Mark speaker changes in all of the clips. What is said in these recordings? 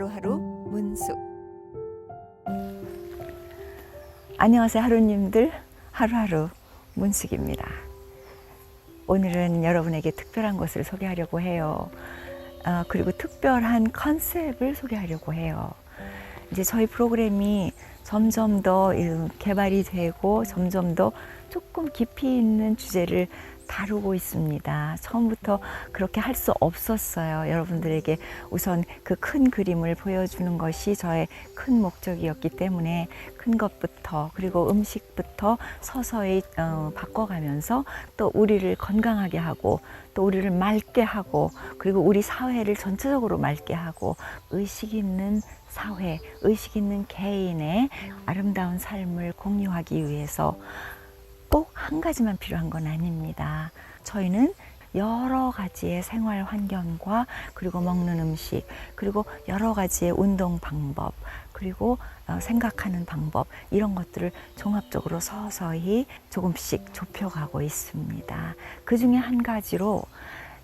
Speaker 1: 하루하루 문숙.
Speaker 2: 안녕하세요, 하루님들. 하루하루 문숙입니다. 오늘은 여러분에게 특별한 것을 소개하려고 해요. 그리고 특별한 컨셉을 소개하려고 해요. 이제 저희 프로그램이 점점 더 개발이 되고 점점 더 조금 깊이 있는 주제를 다루고 있습니다. 처음부터 그렇게 할 수 없었어요. 여러분들에게 우선 그 큰 그림을 보여주는 것이 저의 큰 목적이었기 때문에 큰 것부터 그리고 음식부터 서서히 바꿔가면서 또 우리를 건강하게 하고 또 우리를 맑게 하고 그리고 우리 사회를 전체적으로 맑게 하고 의식 있는 사회, 의식 있는 개인의 아름다운 삶을 공유하기 위해서 꼭 한 가지만 필요한 건 아닙니다. 저희는 여러 가지의 생활 환경과 그리고 먹는 음식 그리고 여러 가지의 운동 방법 그리고 생각하는 방법 이런 것들을 종합적으로 서서히 조금씩 좁혀가고 있습니다. 그 중에 한 가지로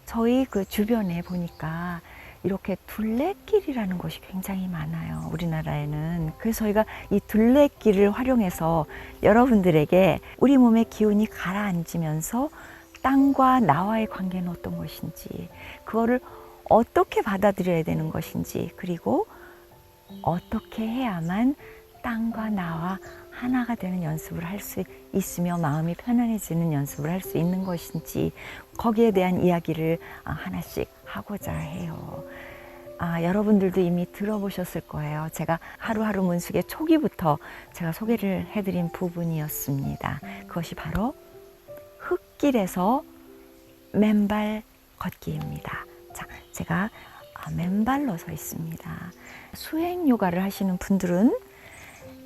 Speaker 2: 저희 그 주변에 보니까 이렇게 둘레길이라는 것이 굉장히 많아요. 우리나라에는. 그래서 저희가 이 둘레길을 활용해서 여러분들에게 우리 몸의 기운이 가라앉으면서 땅과 나와의 관계는 어떤 것인지, 그거를 어떻게 받아들여야 되는 것인지, 그리고 어떻게 해야만 땅과 나와 하나가 되는 연습을 할 수 있으며 마음이 편안해지는 연습을 할 수 있는 것인지 거기에 대한 이야기를 하나씩 하고자 해요. 여러분들도 이미 들어보셨을 거예요. 제가 하루하루 문숙의 초기부터 제가 소개를 해드린 부분이었습니다. 그것이 바로 흙길에서 맨발 걷기입니다. 자, 제가 맨발로 서 있습니다. 수행 요가를 하시는 분들은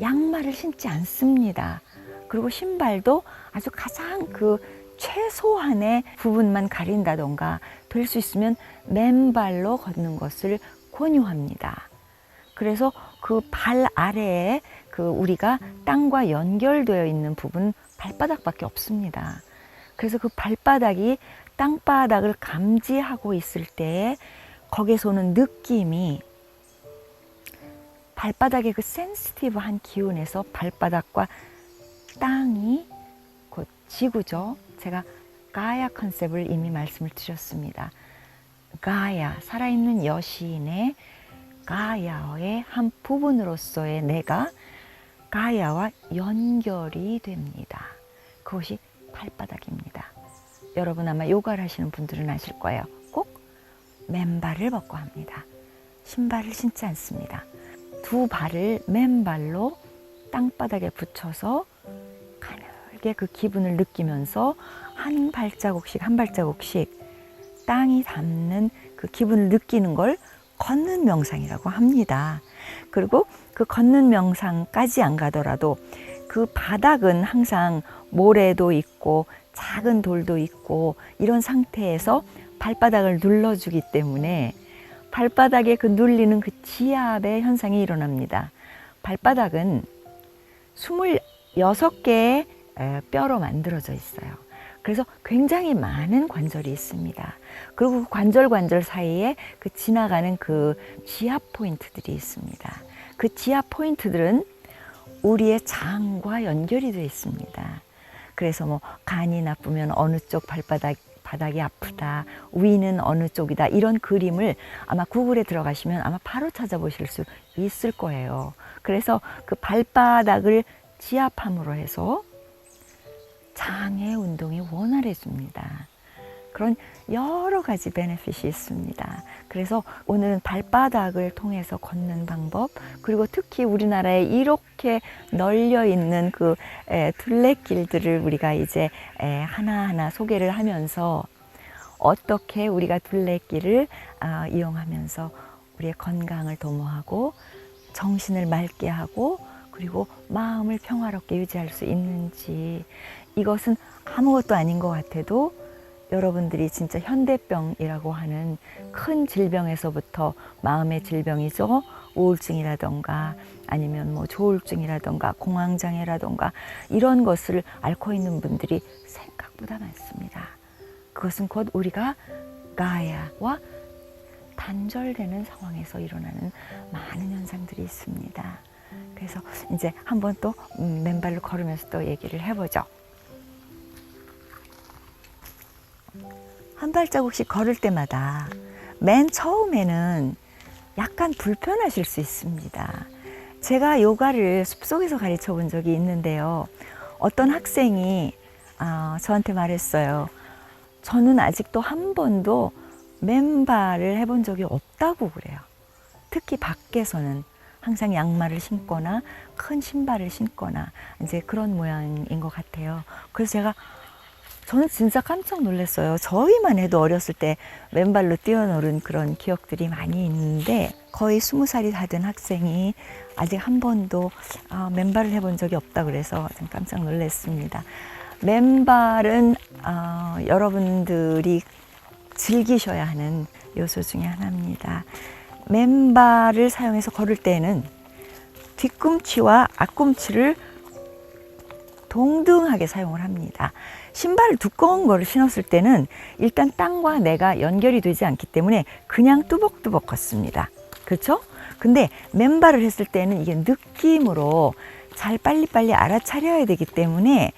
Speaker 2: 양말을 신지 않습니다. 그리고 신발도 아주 가장 그 최소한의 부분만 가린다던가 될 수 있으면 맨발로 걷는 것을 권유합니다. 그래서 그 발 아래에 그 우리가 땅과 연결되어 있는 부분 발바닥밖에 없습니다. 그래서 그 발바닥이 땅바닥을 감지하고 있을 때 거기서 오는 느낌이 발바닥의 그 센시티브한 기운에서 발바닥과 땅이 곧 지구죠. 제가 가야 컨셉을 이미 말씀을 드렸습니다. 가야, 살아있는 여신의 가야의 한 부분으로서의 내가 가야와 연결이 됩니다. 그것이 발바닥입니다. 여러분 아마 요가를 하시는 분들은 아실 거예요. 꼭 맨발을 벗고 합니다. 신발을 신지 않습니다. 두 발을 맨발로 땅바닥에 붙여서 가늘게 그 기분을 느끼면서 한 발자국씩 한 발자국씩 땅이 닿는 그 기분을 느끼는 걸 걷는 명상이라고 합니다. 그리고 그 걷는 명상까지 안 가더라도 그 바닥은 항상 모래도 있고 작은 돌도 있고 이런 상태에서 발바닥을 눌러주기 때문에 발바닥에 그 눌리는 그 지압의 현상이 일어납니다. 발바닥은 26개의 뼈로 만들어져 있어요. 그래서 굉장히 많은 관절이 있습니다. 그리고 그 관절 사이에 그 지나가는 그 지압 포인트들이 있습니다. 그 지압 포인트들은 우리의 장과 연결이 되어 있습니다. 그래서 뭐 간이 나쁘면 어느 쪽 바닥이 아프다, 위는 어느 쪽이다 이런 그림을 아마 구글에 들어가시면 아마 바로 찾아보실 수 있을 거예요. 그래서 그 발바닥을 지압함으로 해서 장의 운동이 원활해집니다. 그런 여러 가지 베네핏이 있습니다. 그래서 오늘은 발바닥을 통해서 걷는 방법 그리고 특히 우리나라에 이렇게 널려 있는 그 둘레길들을 우리가 이제 하나하나 소개를 하면서 어떻게 우리가 둘레길을 이용하면서 우리의 건강을 도모하고 정신을 맑게 하고 그리고 마음을 평화롭게 유지할 수 있는지 이것은 아무것도 아닌 것 같아도 여러분들이 진짜 현대병이라고 하는 큰 질병에서부터 마음의 질병이죠. 우울증이라던가 아니면 뭐 조울증이라던가 공황장애라던가 이런 것을 앓고 있는 분들이 생각보다 많습니다. 그것은 곧 우리가 가야와 단절되는 상황에서 일어나는 많은 현상들이 있습니다. 그래서 이제 한번 또 맨발로 걸으면서 또 얘기를 해보죠. 한 발자국씩 걸을 때마다 맨 처음에는 약간 불편하실 수 있습니다. 제가 요가를 숲속에서 가르쳐 본 적이 있는데요. 어떤 학생이 저한테 말했어요. 저는 아직도 한 번도 맨발을 해본 적이 없다고 그래요. 특히 밖에서는 항상 양말을 신거나 큰 신발을 신거나 이제 그런 모양인 것 같아요. 그래서 저는 진짜 깜짝 놀랐어요. 저희만 해도 어렸을 때 맨발로 뛰어노는 그런 기억들이 많이 있는데 거의 20살이 다 된 학생이 아직 한 번도 맨발을 해본 적이 없다 그래서 좀 깜짝 놀랐습니다. 맨발은 여러분들이 즐기셔야 하는 요소 중에 하나입니다. 맨발을 사용해서 걸을 때는 뒤꿈치와 앞꿈치를 동등하게 사용을 합니다. 신발을 두꺼운 거를 신었을 때는 일단 땅과 내가 연결이 되지 않기 때문에 그냥 뚜벅뚜벅 걷습니다. 그렇죠? 근데 맨발을 했을 때는 이게 느낌으로 잘 빨리빨리 알아차려야 되기 때문에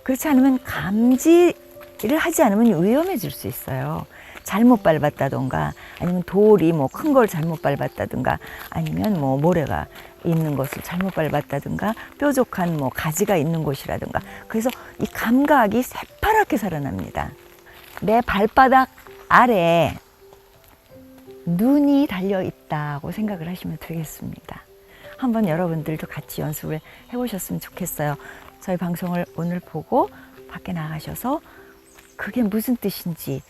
Speaker 2: 그렇지 않으면 감지를 하지 않으면 위험해질 수 있어요. 잘못 밟았다던가 아니면 돌이 뭐 큰 걸 잘못 밟았다든가 아니면 뭐 모래가 있는 것을 잘못 밟았다든가 뾰족한 뭐 가지가 있는 곳이라든가 그래서 이 감각이 새파랗게 살아납니다. 내 발바닥 아래에 눈이 달려 있다고 생각을 하시면 되겠습니다. 한번 여러분들도 같이 연습을 해보셨으면 좋겠어요. 저희 방송을 오늘 보고 밖에 나가셔서 그게 무슨 뜻인지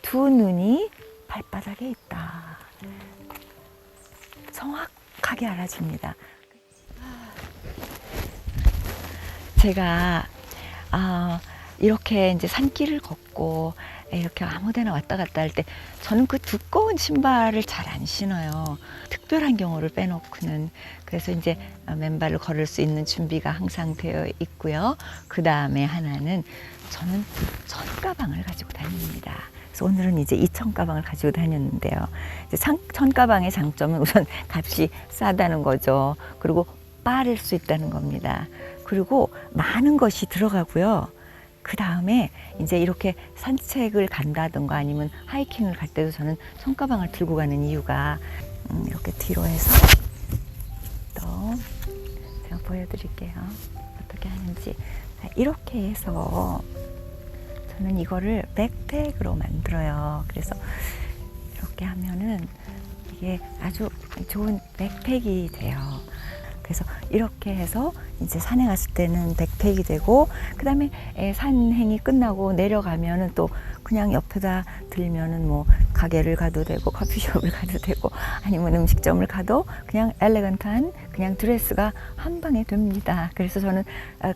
Speaker 2: 두 눈이 발바닥에 있다. 정확하게 알아집니다. 제가 이렇게 이제 산길을 걷고 이렇게 아무데나 왔다 갔다 할 때 저는 그 두꺼운 신발을 잘 안 신어요. 특별한 경우를 빼놓고는. 그래서 이제 맨발로 걸을 수 있는 준비가 항상 되어 있고요. 그 다음에 하나는 저는 천가방을 가지고 다닙니다. 그래서 오늘은 이제 이 천가방을 가지고 다녔는데요. 이제 천가방의 장점은 우선 값이 싸다는 거죠. 그리고 빠를 수 있다는 겁니다. 그리고 많은 것이 들어가고요. 그 다음에 이제 이렇게 산책을 간다든가 아니면 하이킹을 갈 때도 저는 손가방을 들고 가는 이유가 이렇게 뒤로 해서 또 제가 보여드릴게요. 어떻게 하는지. 이렇게 해서 저는 이거를 백팩으로 만들어요. 그래서 이렇게 하면은 이게 아주 좋은 백팩이 돼요. 그래서 이렇게 해서 이제 산에 갔을 때는 백팩이 되고 그 다음에 산행이 끝나고 내려가면은 또 그냥 옆에다 들면은 뭐 가게를 가도 되고 커피숍을 가도 되고 아니면 음식점을 가도 그냥 엘레건트한 그냥 드레스가 한 방에 됩니다. 그래서 저는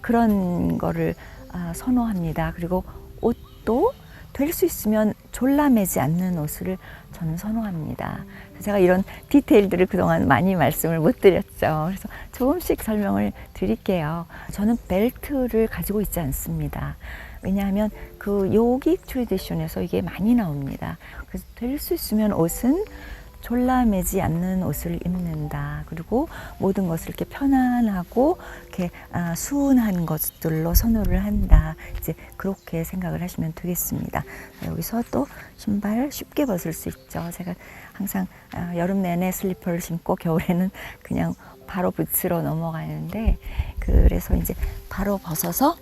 Speaker 2: 그런 거를 선호합니다. 그리고 옷도 될 수 있으면 졸라매지 않는 옷을 저는 선호합니다. 제가 이런 디테일들을 그동안 많이 말씀을 못 드렸죠. 그래서 조금씩 설명을 드릴게요. 저는 벨트를 가지고 있지 않습니다. 왜냐하면 그 요기 트레디션에서 이게 많이 나옵니다. 그래서 될 수 있으면 옷은 졸라매지 않는 옷을 입는다. 그리고 모든 것을 이렇게 편안하고 이렇게 수운한 것들로 선호를 한다. 이제 그렇게 생각을 하시면 되겠습니다. 여기서 또 신발 쉽게 벗을 수 있죠. 제가 항상 여름 내내 슬리퍼를 신고 겨울에는 그냥 바로 부츠로 넘어가는데 그래서 이제 바로 벗어서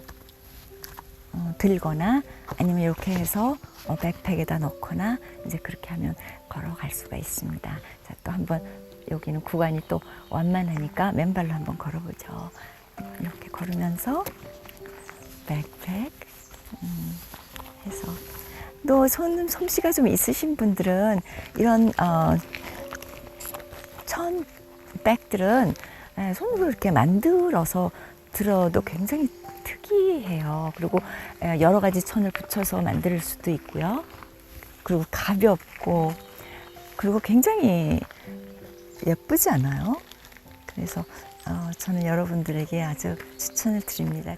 Speaker 2: 들거나 아니면 이렇게 해서 백팩에다 넣거나 이제 그렇게 하면 걸어갈 수가 있습니다. 자, 또 한번 여기는 구간이 또 완만하니까 맨발로 한번 걸어보죠. 이렇게 걸으면서 백팩 해서 또 솜씨가 좀 있으신 분들은 이런 천 백들은 손으로 이렇게 만들어서 들어도 굉장히 특이해요. 그리고 여러 가지 천을 붙여서 만들 수도 있고요. 그리고 가볍고 그리고 굉장히 예쁘지 않아요? 그래서 저는 여러분들에게 아주 추천을 드립니다.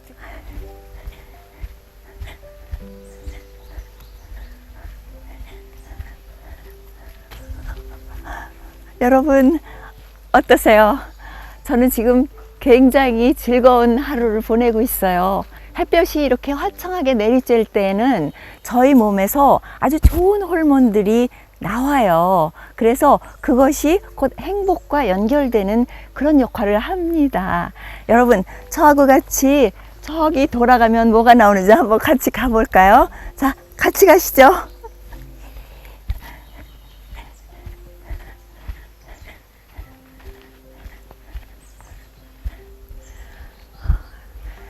Speaker 2: 여러분 어떠세요? 저는 지금 굉장히 즐거운 하루를 보내고 있어요. 햇볕이 이렇게 화창하게 내리쬐을 때에는 저희 몸에서 아주 좋은 호르몬들이 나와요. 그래서 그것이 곧 행복과 연결되는 그런 역할을 합니다. 여러분, 저하고 같이 저기 돌아가면 뭐가 나오는지 한번 같이 가볼까요? 자, 같이 가시죠.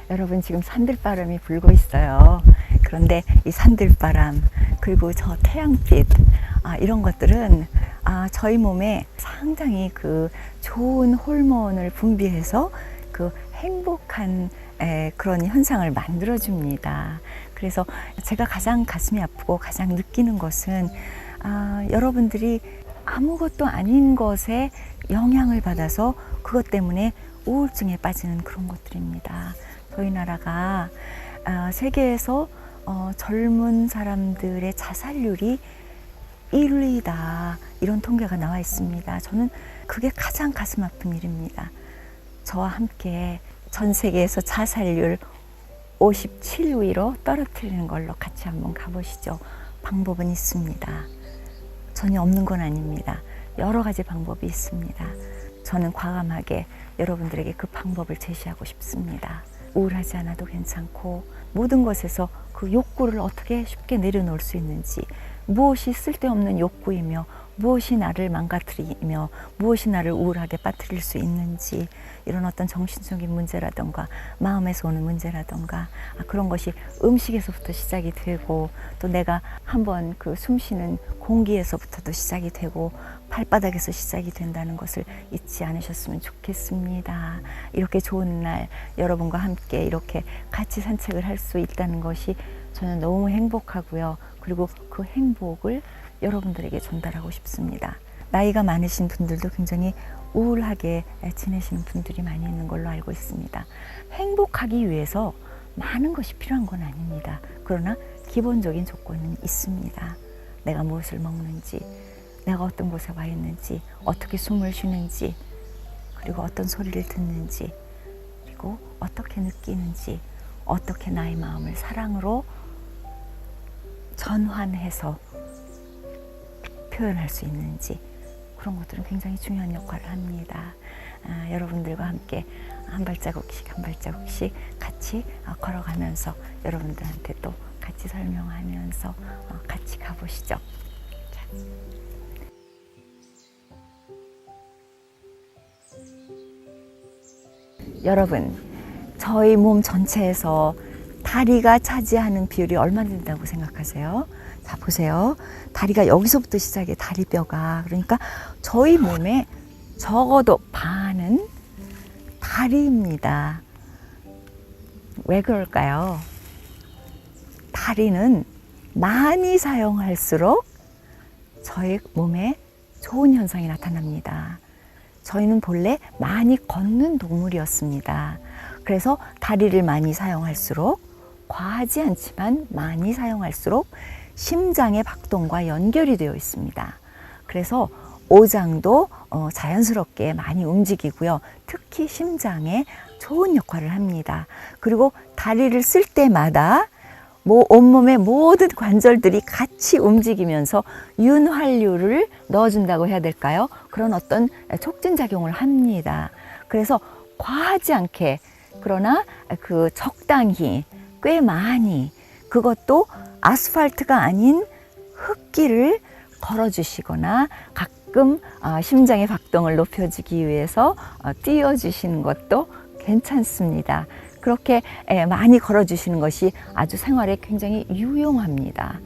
Speaker 2: 여러분, 지금 산들바람이 불고 있어요. 그런데 이 산들바람, 그리고 저 태양빛, 이런 것들은 저희 몸에 상당히 그 좋은 호르몬을 분비해서 그 행복한 그런 현상을 만들어줍니다. 그래서 제가 가장 가슴이 아프고 가장 느끼는 것은 여러분들이 아무것도 아닌 것에 영향을 받아서 그것 때문에 우울증에 빠지는 그런 것들입니다. 저희 나라가 세계에서 젊은 사람들의 자살률이 1위다, 이런 통계가 나와 있습니다. 저는 그게 가장 가슴 아픈 일입니다. 저와 함께 전 세계에서 자살률 57위로 떨어뜨리는 걸로 같이 한번 가보시죠. 방법은 있습니다. 전혀 없는 건 아닙니다. 여러 가지 방법이 있습니다. 저는 과감하게 여러분들에게 그 방법을 제시하고 싶습니다. 우울하지 않아도 괜찮고, 모든 것에서 그 욕구를 어떻게 쉽게 내려놓을 수 있는지, 무엇이 쓸데없는 욕구이며 무엇이 나를 망가뜨리며 무엇이 나를 우울하게 빠뜨릴 수 있는지, 이런 어떤 정신적인 문제라던가 마음에서 오는 문제라던가 그런 것이 음식에서부터 시작이 되고, 또 내가 한번 그 숨쉬는 공기에서부터도 시작이 되고 발바닥에서 시작이 된다는 것을 잊지 않으셨으면 좋겠습니다. 이렇게 좋은 날 여러분과 함께 이렇게 같이 산책을 할 수 있다는 것이 저는 너무 행복하고요. 그리고 그 행복을 여러분들에게 전달하고 싶습니다. 나이가 많으신 분들도 굉장히 우울하게 지내시는 분들이 많이 있는 걸로 알고 있습니다. 행복하기 위해서 많은 것이 필요한 건 아닙니다. 그러나 기본적인 조건은 있습니다. 내가 무엇을 먹는지, 내가 어떤 곳에 와 있는지, 어떻게 숨을 쉬는지, 그리고 어떤 소리를 듣는지, 그리고 어떻게 느끼는지, 어떻게 나의 마음을 사랑으로 전환해서 표현할 수 있는지, 그런 것들은 굉장히 중요한 역할을 합니다. 여러분들과 함께 한 발자국씩 한 발자국씩 같이 걸어가면서 여러분들한테 또 같이 설명하면서 같이 가보시죠. 자. 여러분, 저희 몸 전체에서 다리가 차지하는 비율이 얼마나 된다고 생각하세요? 자, 보세요. 다리가 여기서부터 시작해, 다리뼈가. 그러니까 저희 몸에 적어도 반은 다리입니다. 왜 그럴까요? 다리는 많이 사용할수록 저희 몸에 좋은 현상이 나타납니다. 저희는 본래 많이 걷는 동물이었습니다. 그래서 다리를 많이 사용할수록, 과하지 않지만 많이 사용할수록 심장의 박동과 연결이 되어 있습니다. 그래서 오장도 자연스럽게 많이 움직이고요. 특히 심장에 좋은 역할을 합니다. 그리고 다리를 쓸 때마다 온몸의 모든 관절들이 같이 움직이면서 윤활유를 넣어준다고 해야 될까요? 그런 어떤 촉진작용을 합니다. 그래서 과하지 않게, 그러나 그 적당히, 꽤 많이, 그것도 아스팔트가 아닌 흙길을 걸어주시거나 가끔 심장의 박동을 높여주기 위해서 뛰어주시는 것도 괜찮습니다. 그렇게 많이 걸어주시는 것이 아주 생활에 굉장히 유용합니다.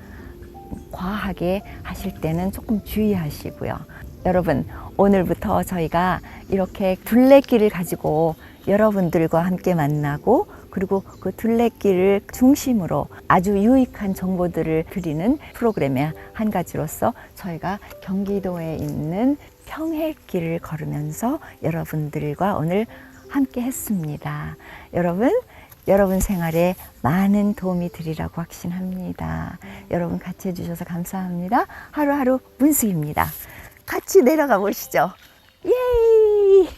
Speaker 2: 과하게 하실 때는 조금 주의하시고요. 여러분, 오늘부터 저희가 이렇게 둘레길을 가지고 여러분들과 함께 만나고, 그리고 그 둘레길을 중심으로 아주 유익한 정보들을 드리는 프로그램의 한 가지로서 저희가 경기도에 있는 평해길을 걸으면서 여러분들과 오늘 함께 했습니다. 여러분 생활에 많은 도움이 되리라고 확신합니다. 여러분 같이 해주셔서 감사합니다. 하루하루 문숙입니다. 같이 내려가 보시죠. 예이!